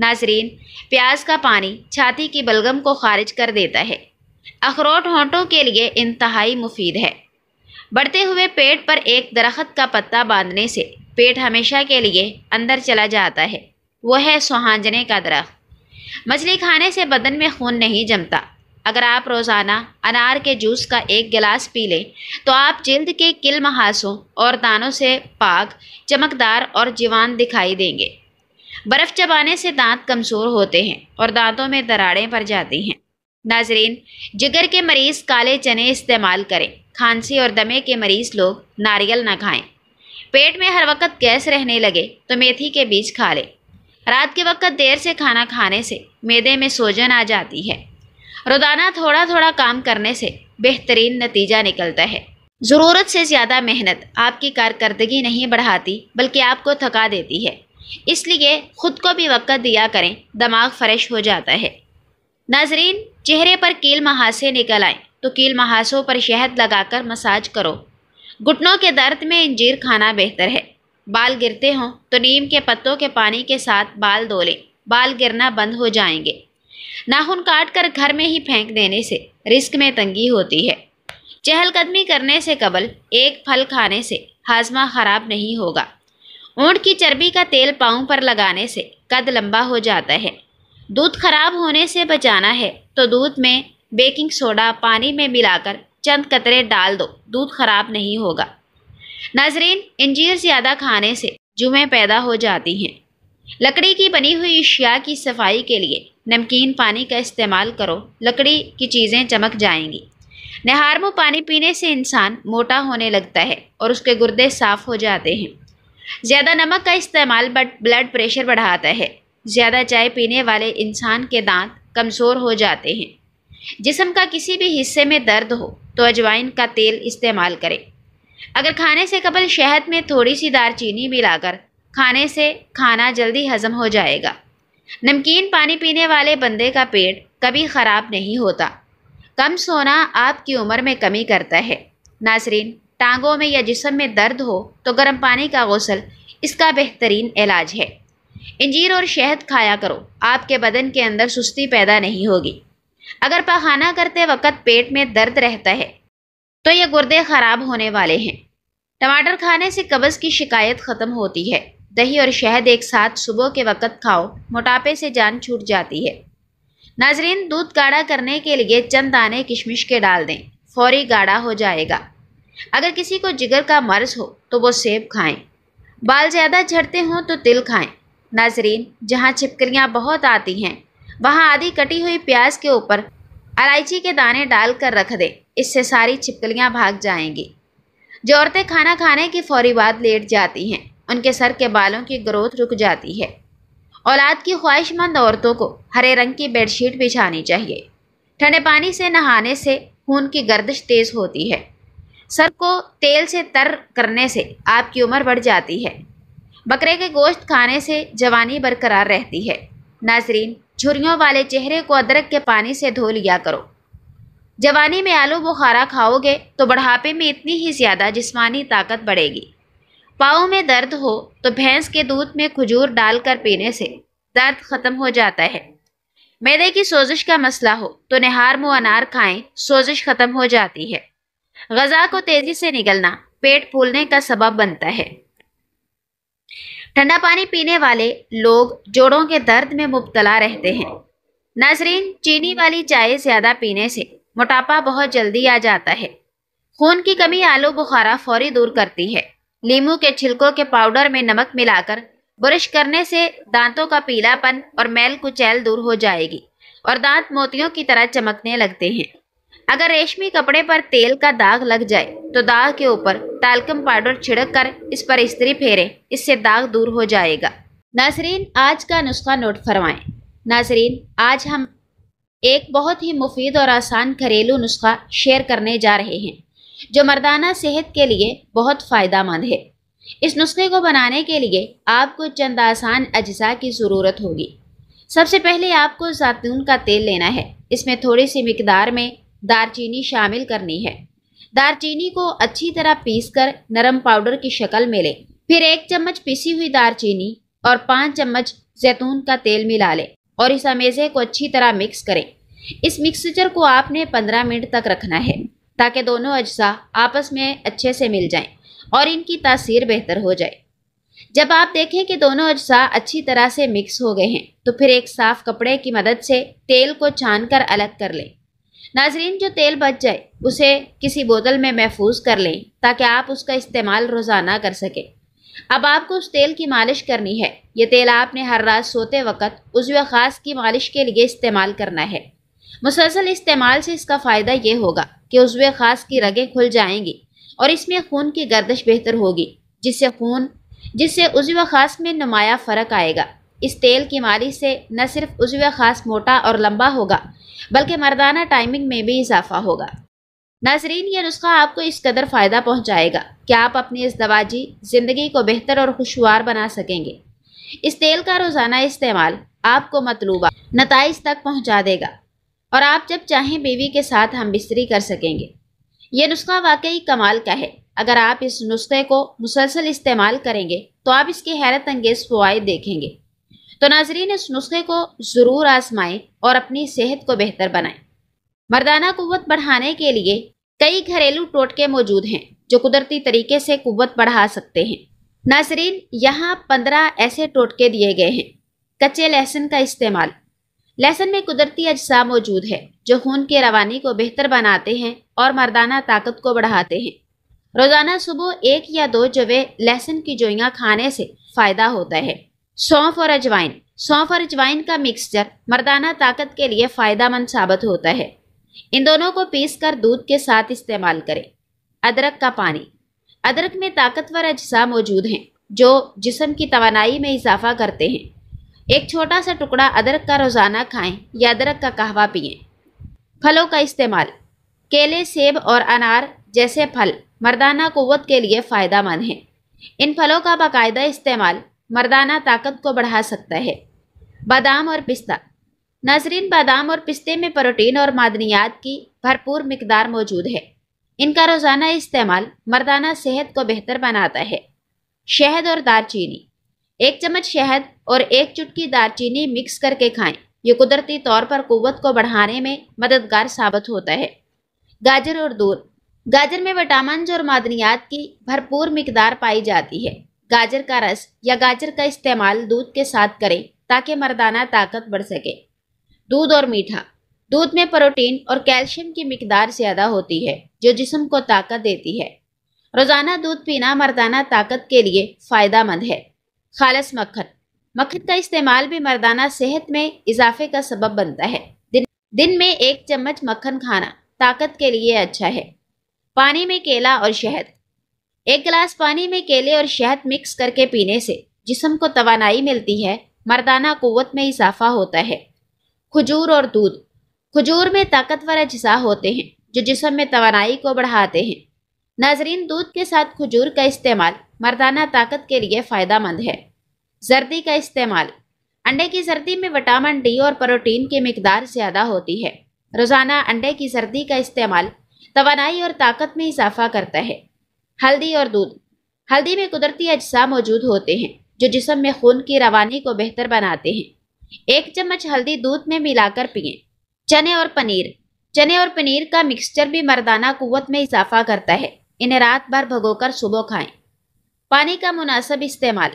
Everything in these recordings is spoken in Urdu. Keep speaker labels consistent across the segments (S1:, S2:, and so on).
S1: ناظرین، پیاز کا پانی چھاتی کی بلغم کو خارج کر دیتا ہے۔ اخروٹ ہونٹوں کے لیے انتہائی مفید ہے۔ بڑھتے ہوئے پیٹ پر ایک درخت کا پتا باندھنے سے پیٹ ہمیشہ کے لیے اندر چلا جاتا ہے، وہ ہے سوہانجنے کا درخت۔ مچھلی کھانے سے بدن میں خون نہیں جمتا۔ اگر آپ روزانہ انار کے جوس کا ایک گلاس پی لیں تو آپ جلد کے کل محاسوں اور دانوں سے پاک، چمکدار اور جوان دکھائی دیں گے۔ برف چبانے سے دانت کمزور ہوتے ہیں اور دانتوں میں دراڑیں پڑ جاتی ہیں۔ ناظرین، جگر کے مریض کالے چنے استعمال کریں۔ کھانسی اور دمے کے مریض لوگ ناریل نہ کھائیں۔ پیٹ میں ہر وقت گیس رہنے لگے تو میتھی کے بیج کھا لیں۔ رات کے وقت دیر سے کھانا کھانے سے معدے میں سوجن آ جاتی ہے۔ روزانہ تھوڑا تھوڑا کام کرنے سے بہترین نتیجہ نکلتا ہے۔ ضرورت سے زیادہ محنت آپ کی کارکردگی نہیں بڑھاتی بلکہ آپ کو تھکا دیتی ہے، اس لیے خود کو بھی وقت دیا کریں، دماغ فریش ہو جاتا ہے۔ ناظرین، چہرے پر کیل مہاسے نکل آئیں تو کیل مہاسوں پر شہد لگا کر مساج کرو۔ گھٹنوں کے درد میں انجیر کھانا بہتر ہے۔ بال گرتے ہوں تو نیم کے پتوں کے پانی کے ساتھ بال دھو لیں، بال گرنا بند ہو جائیں گے۔ ناخن کاٹ کر گھر میں ہی پھینک دینے سے رزق میں تنگی ہوتی ہے۔ چہل قدمی کرنے سے قبل ایک پھل کھانے سے ہاضمہ خراب نہیں ہوگا۔ اونٹ کی چربی کا تیل پاؤں پر لگانے سے قد لمبا ہو جاتا ہے۔ دودھ خراب ہونے سے بچانا ہے تو دودھ میں بیکنگ سوڈا پانی میں ملا کر چند قطرے ڈال دو، دودھ خراب نہیں ہوگا۔ ناظرین، انجیر زیادہ کھانے سے جوئیں پیدا ہو جاتی ہیں۔ لکڑی کی بنی ہوئی اشیاء کی صفائی کے لیے نمکین پانی کا استعمال کرو، لکڑی کی چیزیں چمک جائیں گی۔ نہارمو پانی پینے سے انسان موٹا ہونے لگتا ہے اور اس کے گردے صاف ہو جاتے ہیں۔ زیادہ نمک کا استعمال بلڈ پریشر بڑھاتا ہے۔ زیادہ چائے پینے والے انسان کے دانت کمزور ہو جاتے ہیں۔ جسم کا کسی بھی حصے میں درد ہو تو اجوائن کا تیل استعمال کریں۔ اگر کھانے سے قبل شہد میں تھوڑی سی دار چینی ملا کر کھانے سے کھانا جلدی ہضم ہو جائے گا۔ نمکین پانی پینے والے بندے کا پیٹ کبھی خراب نہیں ہوتا۔ کم سونا آپ کی عمر میں کمی کرتا ہے۔ ناظرین، ٹانگوں میں یا جسم میں درد ہو تو گرم پانی کا غسل اس کا بہترین علاج ہے۔ انجیر اور شہد کھایا کرو، آپ کے بدن کے اندر سستی پیدا نہیں ہوگی۔ اگر پاخانہ کرتے وقت پیٹ میں درد رہتا ہے تو یہ گردے خراب ہونے والے ہیں۔ ٹماٹر کھانے سے قبض کی شکایت ختم ہوتی ہے۔ دہی اور شہد ایک ساتھ صبح کے وقت کھاؤ، موٹاپے سے جان چھوٹ جاتی ہے۔ ناظرین، دودھ گاڑھا کرنے کے لیے چند دانے کشمش کے ڈال دیں، فوری گاڑھا ہو جائے گا۔ اگر کسی کو جگر کا مرض ہو تو وہ سیب کھائیں۔ بال زیادہ جھڑتے ہوں تو تل کھائیں۔ ناظرین، جہاں چھپکلیاں بہت آتی ہیں وہاں آدھی کٹی ہوئی پیاز کے اوپر الائچی کے دانے ڈال کر رکھ دیں، اس سے ساری چھپکلیاں بھاگ جائیں گی۔ جو عورتیں کھانا کھانے کی فوری بعد لیٹ جاتی ہیں ان کے سر کے بالوں کی گروتھ رک جاتی ہے۔ اولاد کی خواہش مند عورتوں کو ہرے رنگ کی بیڈ شیٹ بچھانی چاہیے۔ ٹھنڈے پانی سے نہانے سے خون کی گردش تیز ہوتی ہے۔ سر کو تیل سے تر کرنے سے آپ کی عمر بڑھ جاتی ہے۔ بکرے کے گوشت کھانے سے جوانی برقرار رہتی ہے۔ ناظرین، جھریوں والے چہرے کو ادرک کے پانی سے دھو لیا کرو۔ جوانی میں آلو بخارا کھاؤ گے تو بڑھاپے میں اتنی ہی زیادہ جسمانی طاقت بڑھے گی۔ پاؤں میں درد ہو تو بھینس کے دودھ میں کھجور ڈال کر پینے سے درد ختم ہو جاتا ہے۔ معدے کی سوزش کا مسئلہ ہو تو نہارمو انار کھائیں، سوزش ختم ہو جاتی ہے۔ غذا کو تیزی سے نگلنا پیٹ پھولنے کا سبب بنتا ہے۔ ٹھنڈا پانی پینے والے لوگ جوڑوں کے درد میں مبتلا رہتے ہیں۔ ناظرین، چینی والی چائے زیادہ پینے سے موٹاپا بہت جلدی آ جاتا ہے۔ خون کی کمی آلو بخارا فوری دور کرتی ہے۔ لیموں کے چھلکوں کے پاؤڈر میں نمک ملا کر برش کرنے سے دانتوں کا پیلا پن اور میل کچیل دور ہو جائے گی اور دانت موتیوں کی طرح چمکنے لگتے ہیں۔ اگر ریشمی کپڑے پر تیل کا داغ لگ جائے تو داغ کے اوپر ٹالکم پاؤڈر چھڑک کر اس پر استری پھیریں، اس سے داغ دور ہو جائے گا۔ ناظرین، آج کا نسخہ نوٹ فرمائیں۔ ناظرین، آج ہم ایک بہت ہی مفید اور آسان گھریلو نسخہ شیئر کرنے جا رہے ہیں جو مردانہ صحت کے لیے بہت فائدہ مند ہے۔ اس نسخے کو بنانے کے لیے آپ کو چند آسان اجزاء کی ضرورت ہوگی۔ سب سے پہلے آپ کو زیتون کا تیل لینا ہے۔ اس میں تھوڑی سی مقدار میں دار چینی شامل کرنی ہے۔ دار چینی کو اچھی طرح پیس کر نرم پاؤڈر کی شکل میں لیں۔ پھر 1 چمچ پیسی ہوئی دار چینی اور 5 چمچ زیتون کا تیل ملا لیں اور اس امیزے کو اچھی طرح مکس کریں۔ اس مکسچر کو آپ نے 15 منٹ تک رکھنا ہے تاکہ دونوں اجزاء آپس میں اچھے سے مل جائیں اور ان کی تاثیر بہتر ہو جائے۔ جب آپ دیکھیں کہ دونوں اجزاء اچھی طرح سے مکس ہو گئے ہیں تو پھر ایک صاف کپڑے کی مدد سے تیل کو چھان کر الگ کر لیں۔ ناظرین، جو تیل بچ جائے اسے کسی بوتل میں محفوظ کر لیں تاکہ آپ اس کا استعمال روزانہ کر سکیں۔ اب آپ کو اس تیل کی مالش کرنی ہے۔ یہ تیل آپ نے ہر رات سوتے وقت عضو خاص کی مالش کے لیے استعمال کرنا ہے۔ مسلسل استعمال سے اس کا فائدہ یہ ہوگا کہ عضو خاص کی رگیں کھل جائیں گی اور اس میں خون کی گردش بہتر ہوگی، جس سے عضو خاص میں نمایاں فرق آئے گا۔ اس تیل کی مالش سے نہ صرف عضو خاص موٹا اور لمبا ہوگا بلکہ مردانہ ٹائمنگ میں بھی اضافہ ہوگا۔ ناظرین، یہ نسخہ آپ کو اس قدر فائدہ پہنچائے گا کہ آپ اپنی ازدواجی زندگی کو بہتر اور خوشگوار بنا سکیں گے۔ اس تیل کا روزانہ استعمال آپ کو مطلوبہ نتائج تک پہنچا دے گا اور آپ جب چاہیں بیوی کے ساتھ ہم بستری کر سکیں گے۔ یہ نسخہ واقعی کمال کا ہے۔ اگر آپ اس نسخے کو مسلسل استعمال کریں گے تو آپ اس کے حیرت انگیز فوائد دیکھیں گے۔ تو ناظرین، اس نسخے کو ضرور آزمائیں اور اپنی صحت کو بہتر بنائیں۔ مردانہ قوت بڑھانے کے لیے کئی گھریلو ٹوٹکے موجود ہیں جو قدرتی طریقے سے قوت بڑھا سکتے ہیں۔ ناظرین، یہاں 15 ایسے ٹوٹکے دیے گئے ہیں۔ کچے لہسن کا استعمال۔ لہسن میں قدرتی اجزاء موجود ہے جو خون کی روانی کو بہتر بناتے ہیں اور مردانہ طاقت کو بڑھاتے ہیں۔ روزانہ صبح 1 یا 2 جوے لہسن کی جوئیاں کھانے سے فائدہ ہوتا ہے۔ سونف اور اجوائن۔ سونف اور اجوائن کا مکسچر مردانہ طاقت کے لیے فائدہ مند ثابت ہوتا ہے۔ ان دونوں کو پیس کر دودھ کے ساتھ استعمال کریں۔ ادرک کا پانی۔ ادرک میں طاقتور اجزاء موجود ہیں جو جسم کی توانائی میں اضافہ کرتے ہیں۔ ایک چھوٹا سا ٹکڑا ادرک کا روزانہ کھائیں یا ادرک کا قہوہ پئیں۔ پھلوں کا استعمال۔ کیلے، سیب اور انار جیسے پھل مردانہ قوت کے لیے فائدہ مند ہیں۔ ان پھلوں کا باقاعدہ استعمال مردانہ طاقت کو بڑھا سکتا ہے۔ بادام اور پستہ۔ ناظرین، بادام اور پستے میں پروٹین اور معدنیات کی بھرپور مقدار موجود ہے۔ ان کا روزانہ استعمال مردانہ صحت کو بہتر بناتا ہے۔ شہد اور دار چینی۔ 1 چمچ شہد اور 1 چٹکی دار چینی مکس کر کے کھائیں۔ یہ قدرتی طور پر قوت کو بڑھانے میں مددگار ثابت ہوتا ہے۔ گاجر اور دودھ۔ گاجر میں وٹامنز اور معدنیات کی بھرپور مقدار پائی جاتی ہے۔ گاجر کا رس یا گاجر کا استعمال دودھ کے ساتھ کریں تاکہ مردانہ طاقت بڑھ سکے۔ دودھ اور میٹھا۔ دودھ میں پروٹین اور کیلشیم کی مقدار زیادہ ہوتی ہے جو جسم کو طاقت دیتی ہے۔ روزانہ دودھ پینا مردانہ طاقت کے لیے فائدہ مند ہے۔ خالص مکھن۔ مکھن کا استعمال بھی مردانہ صحت میں اضافے کا سبب بنتا ہے۔ دن میں 1 چمچ مکھن کھانا طاقت کے لیے اچھا ہے۔ پانی میں کیلا اور شہد۔ 1 گلاس پانی میں کیلے اور شہد مکس کر کے پینے سے جسم کو توانائی ملتی ہے، مردانہ قوت میں اضافہ ہوتا ہے۔ کھجور اور دودھ۔ کھجور میں طاقتور اجزاء ہوتے ہیں جو جسم میں توانائی کو بڑھاتے ہیں۔ ناظرین، دودھ کے ساتھ کھجور کا استعمال مردانہ طاقت کے لیے فائدہ مند ہے۔ زردی کا استعمال۔ انڈے کی زردی میں وٹامن ڈی اور پروٹین کی مقدار زیادہ ہوتی ہے۔ روزانہ انڈے کی زردی کا استعمال توانائی اور طاقت میں اضافہ کرتا ہے۔ ہلدی اور دودھ۔ ہلدی میں قدرتی اجزاء موجود ہوتے ہیں جو جسم میں خون کی روانی کو بہتر بناتے ہیں۔ 1 چمچ ہلدی دودھ میں ملا کر پئیں۔ چنے اور پنیر۔ چنے اور پنیر کا مکسچر بھی مردانہ قوت میں اضافہ کرتا ہے۔ انہیں رات بھر بھگو کر صبح کھائیں۔ پانی کا مناسب استعمال۔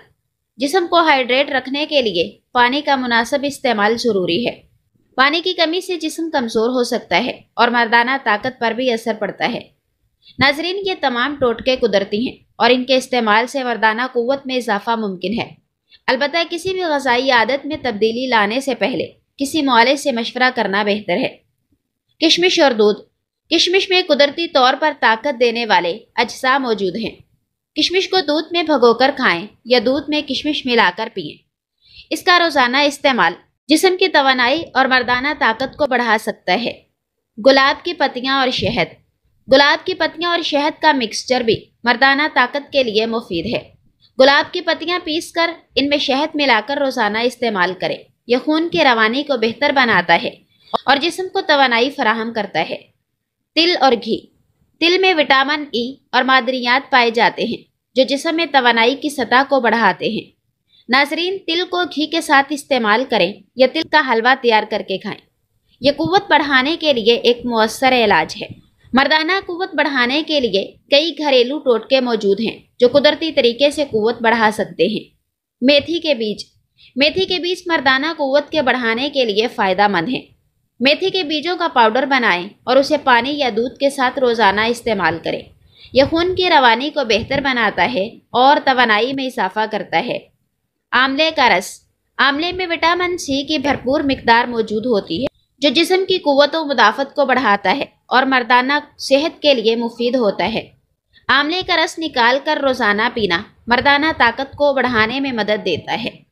S1: جسم کو ہائیڈریٹ رکھنے کے لیے پانی کا مناسب استعمال ضروری ہے۔ پانی کی کمی سے جسم کمزور ہو سکتا ہے اور مردانہ طاقت پر بھی اثر پڑتا ہے۔ ناظرین، یہ تمام ٹوٹکے قدرتی ہیں اور ان کے استعمال سے مردانہ قوت میں اضافہ ممکن ہے۔ البتہ کسی بھی غذائی عادت میں تبدیلی لانے سے پہلے کسی معالج سے مشورہ کرنا بہتر ہے۔ کشمش اور دودھ۔ کشمش میں قدرتی طور پر طاقت دینے والے اجزاء موجود ہیں۔ کشمش کو دودھ میں بھگو کر کھائیں یا دودھ میں کشمش ملا کر پئیں۔ اس کا روزانہ استعمال جسم کی توانائی اور مردانہ طاقت کو بڑھا سکتا ہے۔ گلاب کی پتیاں اور شہد۔ گلاب کی پتیاں اور شہد کا مکسچر بھی مردانہ طاقت کے لیے مفید ہے۔ گلاب کی پتیاں پیس کر ان میں شہد ملا کر روزانہ استعمال کریں۔ یہ خون کی روانی کو بہتر بناتا ہے اور جسم کو توانائی فراہم کرتا ہے۔ تل اور گھی۔ تل میں وٹامن ای اور معدنیات پائے جاتے ہیں جو جسم میں توانائی کی سطح کو بڑھاتے ہیں۔ ناظرین، تل کو گھی کے ساتھ استعمال کریں یا تل کا حلوہ تیار کر کے کھائیں۔ یہ قوت بڑھانے کے لیے ایک مؤثر علاج ہے۔ مردانہ قوت بڑھانے کے لیے کئی گھریلو ٹوٹکے موجود ہیں جو قدرتی طریقے سے قوت بڑھا سکتے ہیں۔ میتھی کے بیج۔ میتھی کے بیج مردانہ قوت کے بڑھانے کے لیے فائدہ مند ہیں۔ میتھی کے بیجوں کا پاؤڈر بنائیں اور اسے پانی یا دودھ کے ساتھ روزانہ استعمال کریں۔ یہ خون کی روانی کو بہتر بناتا ہے اور توانائی میں اضافہ کرتا ہے۔ آملے کا رس۔ آملے میں وٹامن سی کی بھرپور مقدار موجود ہوتی ہے جو جسم کی قوت و مدافعت کو بڑھاتا ہے اور مردانہ صحت کے لیے مفید ہوتا ہے۔ آملے کا رس نکال کر روزانہ پینا مردانہ طاقت کو بڑھانے میں مدد دیتا ہے۔